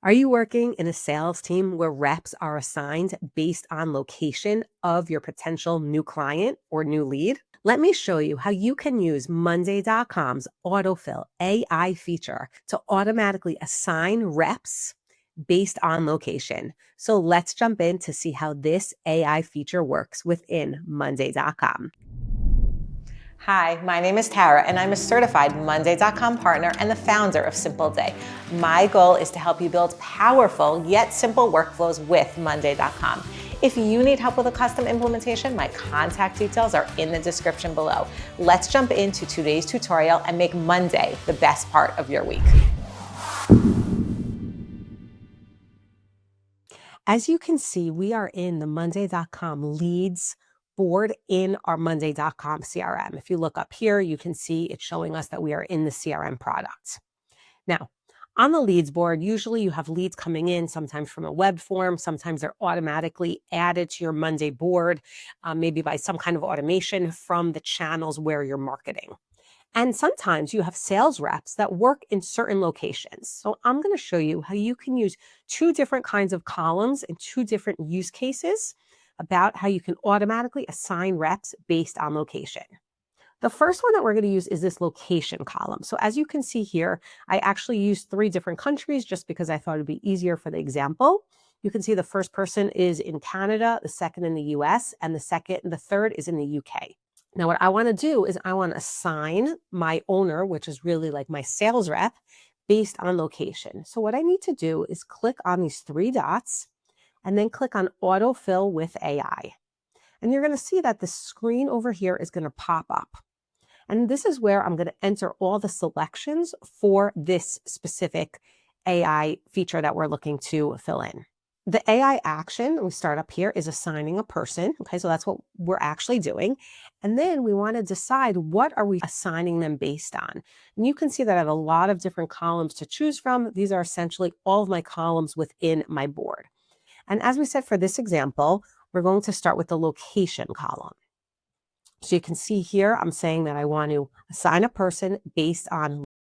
Are you working in a sales team where reps are assigned based on location of your potential new client or new lead? Let me show you how you can use Monday.com's autofill AI feature to automatically assign reps based on location. So let's jump in to see how this AI feature works within Monday.com. Hi, my name is Tara, and I'm a certified Monday.com partner and the founder of Simpleday. My goal is to help you build powerful yet simple workflows with Monday.com. If you need help with a custom implementation, my contact details are in the description below. Let's jump into today's tutorial and make Monday the best part of your week. As you can see, we are in the Monday.com leads board in our Monday.com CRM. If you look up here, you can see it's showing us that we are in the CRM product. Now, on the leads board, usually you have leads coming in, sometimes from a web form, sometimes they're automatically added to your Monday board, maybe by some kind of automation from the channels where you're marketing. And sometimes you have sales reps that work in certain locations. So I'm going to show you how you can use two different kinds of columns and two different use cases about how you can automatically assign reps based on location. The first one that we're going to use is this location column. So as you can see here, I actually used 3 different countries just because I thought it'd be easier for the example. You can see the first person is in Canada, the second in the US, and the third is in the UK. Now, what I want to do is I want to assign my owner, which is really like my sales rep, based on location. So what I need to do is click on these 3 dots and then click on autofill with AI. And you're going to see that the screen over here is going to pop up. And this is where I'm going to enter all the selections for this specific AI feature that we're looking to fill in. The AI action, we start up here, is assigning a person. Okay, so that's what we're actually doing. And then we want to decide what are we assigning them based on. And you can see that I have a lot of different columns to choose from. These are essentially all of my columns within my board. And as we said for this example, we're going to start with the location column. So you can see here, I'm saying that I want to assign a person based on